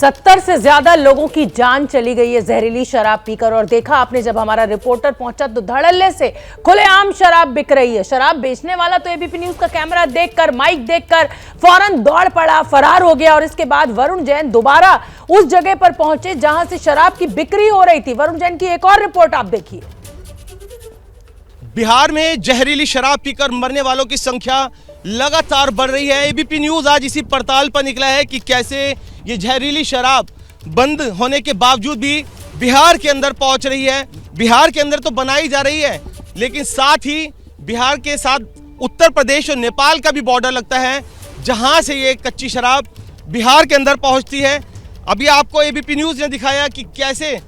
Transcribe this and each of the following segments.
70 से ज्यादा लोगों की जान चली गई है जहरीली शराब पीकर। और देखा आपने जब हमारा रिपोर्टर पहुंचा तो धड़ल्ले से खुलेआम शराब बिक रही है। शराब बेचने वाला तो एबीपी न्यूज का कैमरा देखकर, माइक देखकर फौरन दौड़ पड़ा, फरार हो गया। और इसके बाद वरुण जैन दोबारा उस जगह पर पहुंचे जहां से शराब की बिक्री हो रही थी। वरुण जैन की एक और रिपोर्ट आप देखिए। बिहार में जहरीली शराब पीकर मरने वालों की संख्या लगातार बढ़ रही है। एबीपी न्यूज आज इसी पड़ताल पर निकला है कि कैसे ये जहरीली शराब बंद होने के बावजूद भी बिहार के अंदर पहुंच रही है। बिहार के अंदर तो बनाई जा रही है, लेकिन साथ ही बिहार के साथ उत्तर प्रदेश और नेपाल का भी बॉर्डर लगता है, जहां से ये कच्ची शराब बिहार के अंदर पहुंचती है। अभी आपको एबीपी न्यूज ने दिखाया कि कैसे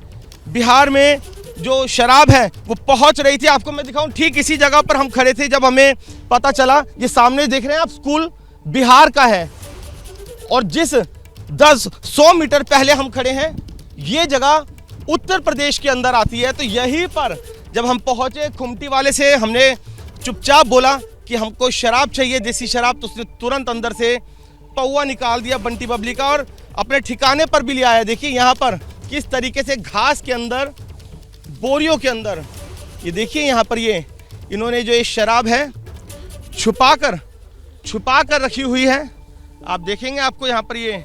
बिहार में जो शराब है वो पहुंच रही थी। आपको मैं दिखाऊं, ठीक इसी जगह पर हम खड़े थे जब हमें पता चला। ये सामने देख रहे हैं आप, स्कूल बिहार का है और जिस 100 मीटर पहले हम खड़े हैं ये जगह उत्तर प्रदेश के अंदर आती है। तो यहीं पर जब हम पहुंचे, खुमटी वाले से हमने चुपचाप बोला कि हमको शराब चाहिए, देसी शराब, तो उसने तुरंत अंदर से पौवा निकाल दिया बंटी बबली का और अपने ठिकाने पर भी ले आया। देखिए यहाँ पर किस तरीके से घास के अंदर, बोरियों के अंदर, ये देखिए यहाँ पर ये इन्होंने जो ये शराब है छुपा कर रखी हुई है। आप देखेंगे आपको यहाँ पर ये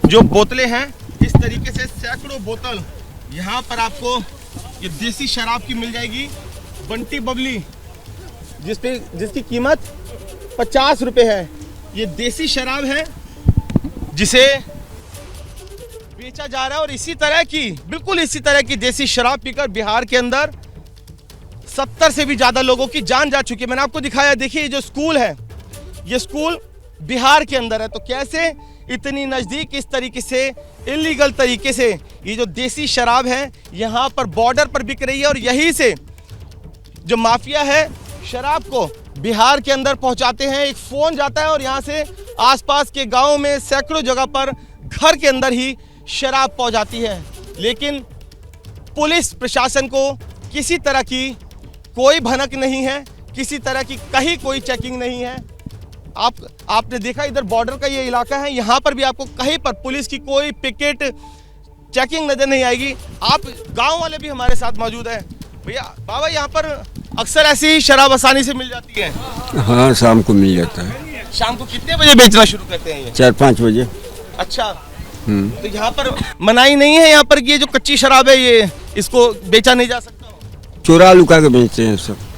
जो बोतलें हैं, इस तरीके से सैकड़ों बोतल यहाँ पर आपको ये देसी शराब की मिल जाएगी। बंटी बबली जिसकी कीमत 50 रुपये है। ये देसी शराब है जिसे बेचा जा रहा है। और इसी तरह की, बिल्कुल इसी तरह की देसी शराब पीकर बिहार के अंदर 70 से भी ज्यादा लोगों की जान जा चुकी है। मैंने आपको दिखाया, देखिए ये जो स्कूल है, ये स्कूल बिहार के अंदर है। तो कैसे इतनी नजदीक इस तरीके से इलीगल तरीके से ये जो देसी शराब है यहाँ पर बॉर्डर पर बिक रही है। और यहीं से जो माफिया है शराब को बिहार के अंदर पहुंचाते हैं। एक फोन जाता है और यहाँ से आसपास के गाँव में सैकड़ों जगह पर घर के अंदर ही शराब पहुंच जाती है। लेकिन पुलिस प्रशासन को किसी तरह की कोई भनक नहीं है, किसी तरह की कहीं कोई चेकिंग नहीं है। आपने देखा इधर बॉर्डर का ये इलाका है, यहाँ पर भी आपको कहीं पर पुलिस की कोई पिकेट चेकिंग नजर नहीं आएगी। आप गांव वाले भी हमारे साथ मौजूद हैं। भैया बाबा, यहाँ पर अक्सर ऐसी शराब आसानी से मिल जाती है? हाँ, शाम को मिल जाता है। शाम को कितने बजे बेचना शुरू करते हैं ये? 4-5 बजे। अच्छा, तो यहाँ पर मनाही नहीं है यहाँ पर ये जो कच्ची शराब है ये इसको बेचा नहीं जा सकता? चोरा लुका के बेचते हैं सब।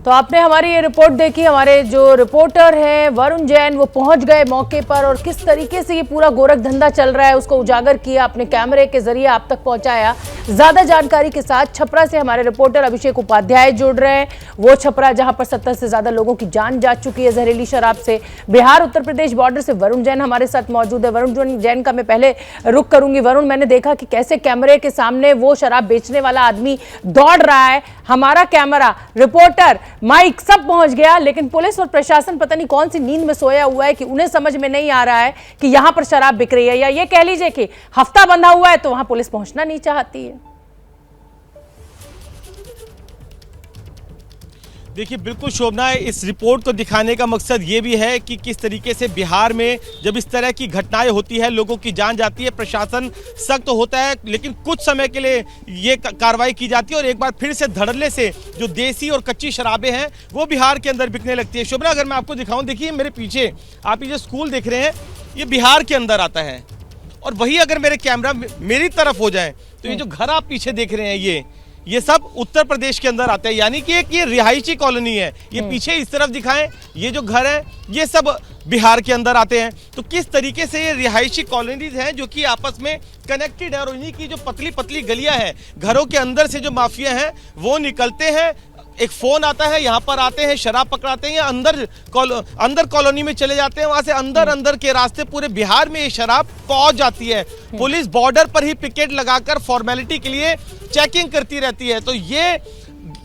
तो आपने हमारी ये रिपोर्ट देखी। हमारे जो रिपोर्टर हैं वरुण जैन, वो पहुंच गए मौके पर और किस तरीके से ये पूरा गोरख धंधा चल रहा है उसको उजागर किया, अपने कैमरे के जरिए आप तक पहुंचाया। ज्यादा जानकारी के साथ छपरा से हमारे रिपोर्टर अभिषेक उपाध्याय जुड़ रहे हैं। वो छपरा जहां पर 70 से ज्यादा लोगों की जान जा चुकी है जहरीली शराब से। बिहार उत्तर प्रदेश बॉर्डर से वरुण जैन हमारे साथ मौजूद है। वरुण जैन का मैं पहले रुख करूंगी। वरुण, मैंने देखा कि कैसे कैमरे के सामने वो शराब बेचने वाला आदमी दौड़ रहा है। हमारा कैमरा, रिपोर्टर, माइक सब पहुंच गया, लेकिन पुलिस और प्रशासन पता नहीं कौन सी नींद में सोया हुआ है कि उन्हें समझ में नहीं आ रहा है कि यहां पर शराब बिक रही है, या ये कह लीजिए कि हफ्ता बंधा हुआ है तो वहां पुलिस पहुंचना नहीं चाहती है। देखिए बिल्कुल शोभना, इस रिपोर्ट को दिखाने का मकसद ये भी है कि किस तरीके से बिहार में जब इस तरह की घटनाएं होती है, लोगों की जान जाती है, प्रशासन सख्त होता है, लेकिन कुछ समय के लिए ये कार्रवाई की जाती है और एक बार फिर से धड़ल्ले से जो देसी और कच्ची शराबें हैं वो बिहार के अंदर बिकने लगती है। शोभना, अगर मैं आपको दिखाऊं, देखिए मेरे पीछे आप ये जो स्कूल देख रहे हैं ये बिहार के अंदर आता है। और वही अगर मेरे कैमरा मेरी तरफ हो जाए तो ये जो घर आप पीछे देख रहे हैं ये सब उत्तर प्रदेश के अंदर आते हैं। यानी कि एक ये रिहायशी कॉलोनी है। ये पीछे इस तरफ दिखाएं, ये जो घर है ये सब बिहार के अंदर आते हैं। तो किस तरीके से ये रिहायशी कॉलोनीज हैं जो कि आपस में कनेक्टेड है और इन्हीं की जो पतली पतली गलियां हैं, घरों के अंदर से जो माफिया हैं वो निकलते हैं। एक फोन आता है, यहाँ पर आते हैं, शराब पकड़ाते हैं या अंदर कॉलोनी में चले जाते हैं, वहां से अंदर के रास्ते पूरे बिहार में ये शराब पहुंच जाती है। पुलिस बॉर्डर पर ही पिकेट लगाकर फॉर्मेलिटी के लिए चेकिंग करती रहती है। तो ये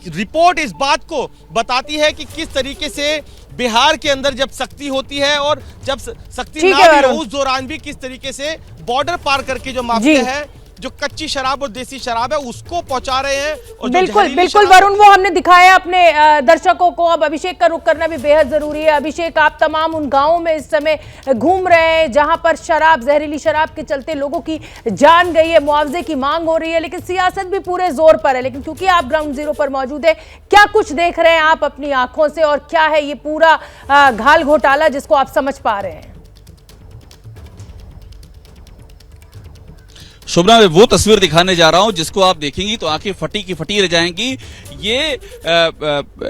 रिपोर्ट इस बात को बताती है कि किस तरीके से बिहार के अंदर जब सख्ती होती है और जब सख्ती ना भी हो उस दौरान भी किस तरीके से बॉर्डर पार करके जो माफिया है जो कच्ची शराब और देसी शराब है उसको पहुंचा रहे हैं। और जो बिल्कुल जहरीली बिल्कुल शराब- वरुण, वो हमने दिखाया अपने दर्शकों को। अब अभिषेक का रुख करना भी बेहद जरूरी है। अभिषेक, आप तमाम उन गांवों में इस समय घूम रहे हैं जहां पर शराब, जहरीली शराब के चलते लोगों की जान गई है, मुआवजे की मांग हो रही है, लेकिन सियासत भी पूरे जोर पर है। लेकिन क्योंकि आप ग्राउंड जीरो पर मौजूद है, क्या कुछ देख रहे हैं आप अपनी आंखों से, और क्या है ये पूरा घाल घोटाला जिसको आप समझ पा रहे हैं? शोभना, मैं वो तस्वीर दिखाने जा रहा हूं जिसको आप देखेंगी तो आंखें फटी की फटी रह जाएंगी। ये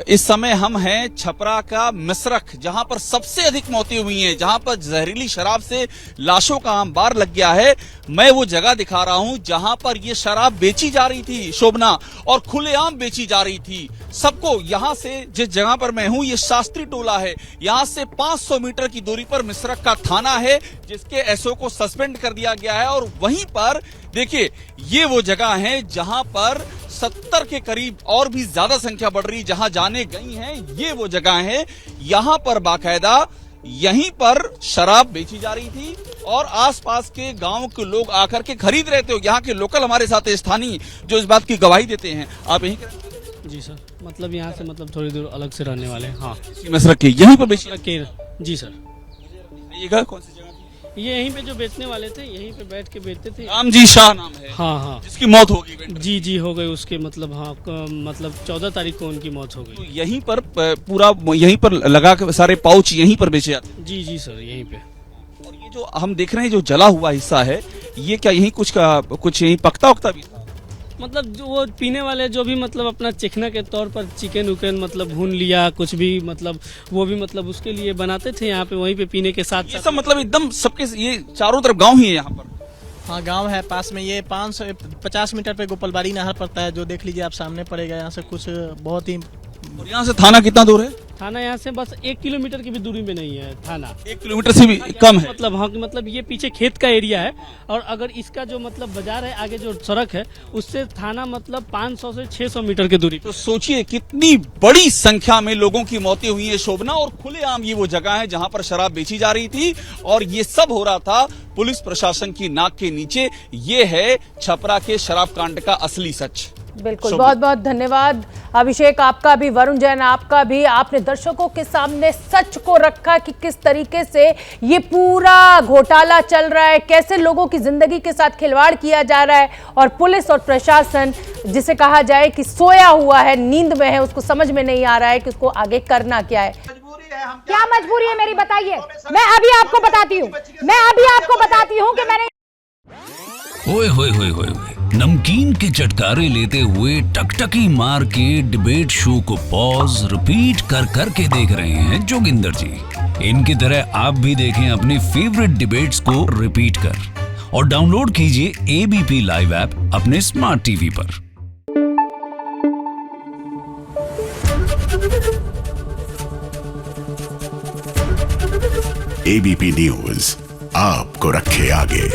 इस समय हम हैं छपरा का मिसरख, जहां पर सबसे अधिक मौतें हुई हैं, जहां पर जहरीली शराब से लाशों का अंबार लग गया है। मैं वो जगह दिखा रहा हूं जहां पर ये शराब बेची जा रही थी शोभना, और खुलेआम बेची जा रही थी सबको। यहां से जिस जगह पर मैं हूं, ये शास्त्री टोला है, यहां से 500 मीटर की दूरी पर मिसरख का थाना है जिसके एसओ को सस्पेंड कर दिया गया है। और वहीं पर देखिए, ये वो जगह है जहां पर 70 के करीब और भी ज्यादा संख्या बढ़ रही, जहां जाने गई हैं। ये वो जगह है, यहां पर बाकायदा यहीं पर शराब बेची जा रही थी और आसपास के गांव के लोग आकर के खरीद रहे थे। यहाँ के लोकल हमारे साथ स्थानीय जो इस बात की गवाही देते हैं। आप यहीं के? जी सर, मतलब यहाँ से मतलब थोड़ी दूर अलग से रहने वाले हैं। हाँ, मिसरख के यहीं पर बेची केर जी सर, कौन सी जगह? ये यहीं पे जो बेचने वाले थे यहीं पे बैठ के बेचते थे। रामजी शाह नाम है। हाँ हाँ, जिसकी मौत होगी। जी जी हो गई उसके, मतलब हाँ मतलब 14 तारीख को उनकी मौत हो तो गई। यहीं पर पूरा यहीं पर लगा के सारे पाउच यहीं पर बेचे जाते हैं। जी जी सर, यहीं पे। और ये जो हम देख रहे हैं जो जला हुआ हिस्सा है, ये क्या यहीं कुछ यहीं पकता उकता भी था? मतलब जो वो पीने वाले जो भी मतलब अपना चिकना के तौर पर चिकन उकन मतलब भून लिया, कुछ भी मतलब वो भी मतलब उसके लिए बनाते थे यहाँ पे, वहीं पे पीने के साथ ये सब मतलब एकदम सबके, ये चारों तरफ गांव ही है यहाँ पर। हाँ, गांव है पास में। ये 550 मीटर पे गोपालबाड़ी नहर पड़ता है, जो देख लीजिए आप सामने पड़ेगा। यहाँ से कुछ बहुत ही, और यहाँ से थाना कितना दूर है? थाना यहाँ से बस 1 किलोमीटर की भी दूरी में नहीं है थाना। 1 किलोमीटर से भी कम है। मतलब हाँ, मतलब ये पीछे खेत का एरिया है, और अगर इसका जो मतलब बाजार है आगे जो सड़क है उससे थाना मतलब 500 से 600 मीटर की दूरी। तो सोचिए कितनी बड़ी संख्या में लोगों की मौतें हुई है शोभना, और खुलेआम ये वो जगह है जहां पर शराब बेची जा रही थी और ये सब हो रहा था पुलिस प्रशासन की नाक के नीचे। ये है छपरा के शराब कांड का असली सच। बिल्कुल, बहुत बहुत धन्यवाद अभिषेक, आपका भी, वरुण जैन आपका भी। आपने दर्शकों के सामने सच को रखा कि किस तरीके से ये पूरा घोटाला चल रहा है, कैसे लोगों की जिंदगी के साथ खिलवाड़ किया जा रहा है, और पुलिस और प्रशासन जिसे कहा जाए कि सोया हुआ है, नींद में है, उसको समझ में नहीं आ रहा है कि उसको आगे करना क्या है। क्या मजबूरी है मेरी, बताइए। मैं अभी आपको बताती हूँ कि मैंने ओए होए होए होए होए, नमकीन के चटकारे लेते हुए टकटकी मार के डिबेट शो को पॉज रिपीट कर कर के देख रहे हैं जोगिंदर जी। इनकी तरह आप भी देखें अपनी फेवरेट डिबेट्स को रिपीट कर, और डाउनलोड कीजिए एबीपी लाइव ऐप अपने स्मार्ट टीवी पर। एबीपी न्यूज आपको रखे आगे।